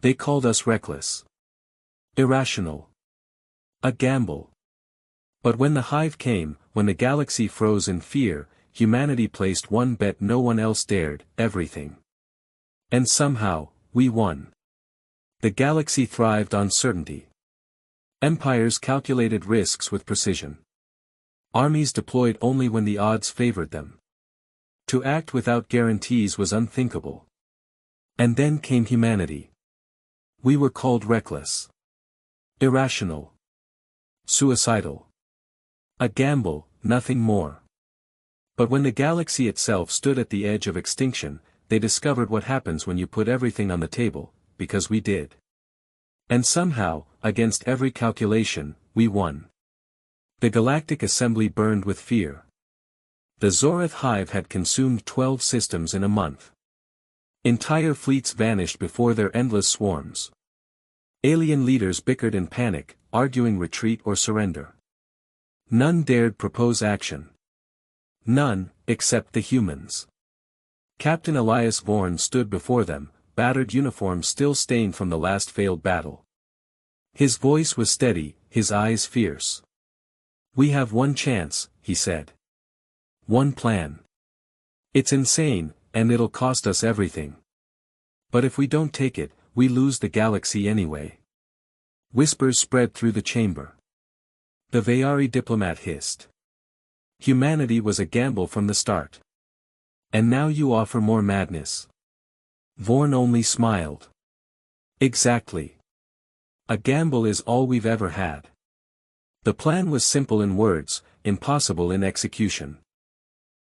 They called us reckless. Irrational. A gamble. But when the Hive came, when the galaxy froze in fear, humanity placed one bet no one else dared: everything. And somehow, we won. The galaxy thrived on certainty. Empires calculated risks with precision. Armies deployed only when the odds favored them. To act without guarantees was unthinkable. And then came humanity. We were called reckless. Irrational. Suicidal. A gamble, nothing more. But when the galaxy itself stood at the edge of extinction, they discovered what happens when you put everything on the table, because we did. And somehow, against every calculation, we won. The Galactic Assembly burned with fear. The Zorith Hive had consumed 12 systems in a month. Entire fleets vanished before their endless swarms. Alien leaders bickered in panic, arguing retreat or surrender. None dared propose action. None, except the humans. Captain Elias Vorn stood before them, battered uniform still stained from the last failed battle. His voice was steady, his eyes fierce. "We have one chance," he said. "One plan. It's insane, and it'll cost us everything. But if we don't take it, we lose the galaxy anyway." Whispers spread through the chamber. The Vayari diplomat hissed. "Humanity was a gamble from the start. And now you offer more madness." Vorn only smiled. "Exactly. A gamble is all we've ever had." The plan was simple in words, impossible in execution.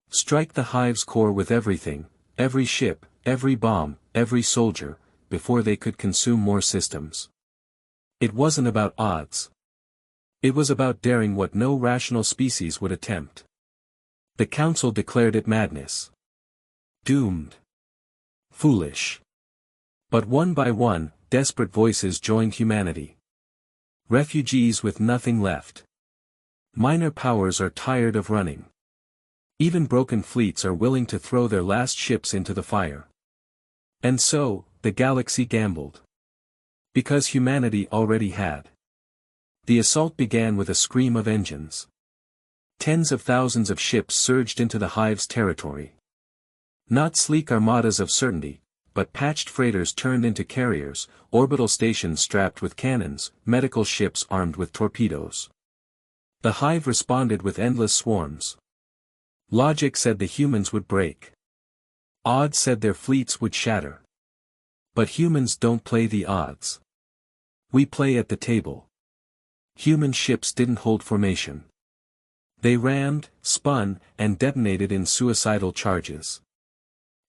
Strike the Hive's core with everything, every ship, every bomb, every soldier, before they could consume more systems. It wasn't about odds. It was about daring what no rational species would attempt. The Council declared it madness. Doomed. Foolish. But one by one, desperate voices joined humanity. Refugees with nothing left. Minor powers are tired of running. Even broken fleets are willing to throw their last ships into the fire. And so, the galaxy gambled. Because humanity already had. The assault began with a scream of engines. Tens of thousands of ships surged into the Hive's territory. Not sleek armadas of certainty, but patched freighters turned into carriers, orbital stations strapped with cannons, medical ships armed with torpedoes. The Hive responded with endless swarms. Logic said the humans would break. Odds said their fleets would shatter. But humans don't play the odds. We play at the table. Human ships didn't hold formation. They rammed, spun, and detonated in suicidal charges.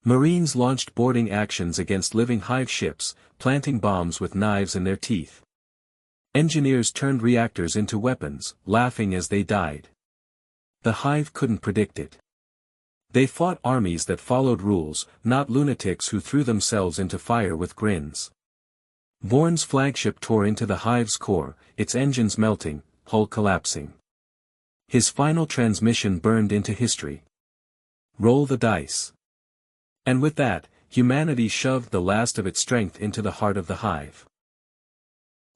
Marines launched boarding actions against living Hive ships, planting bombs with knives in their teeth. Engineers turned reactors into weapons, laughing as they died. The Hive couldn't predict it. They fought armies that followed rules, not lunatics who threw themselves into fire with grins. Vorn's flagship tore into the Hive's core, its engines melting, hull collapsing. His final transmission burned into history. Roll the dice. And with that, humanity shoved the last of its strength into the heart of the Hive.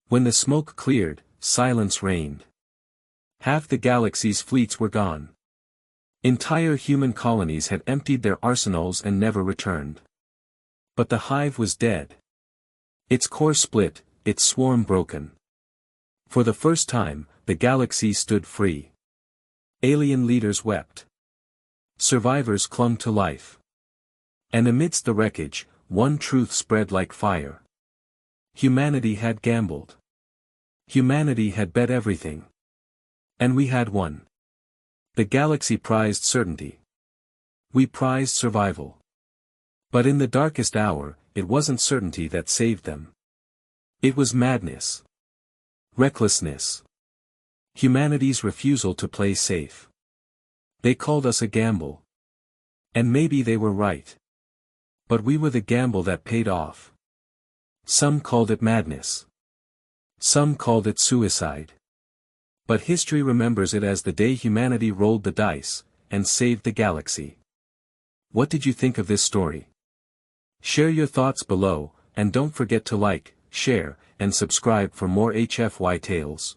When the smoke cleared, silence reigned. Half the galaxy's fleets were gone. Entire human colonies had emptied their arsenals and never returned. But the Hive was dead. Its core split, its swarm broken. For the first time, the galaxy stood free. Alien leaders wept. Survivors clung to life. And amidst the wreckage, one truth spread like fire. Humanity had gambled. Humanity had bet everything. And we had won. The galaxy prized certainty. We prized survival. But in the darkest hour, it wasn't certainty that saved them. It was madness. Recklessness. Humanity's refusal to play safe. They called us a gamble. And maybe they were right. But we were the gamble that paid off. Some called it madness. Some called it suicide. But history remembers it as the day humanity rolled the dice, and saved the galaxy. What did you think of this story? Share your thoughts below, and don't forget to like, share, and subscribe for more HFY tales.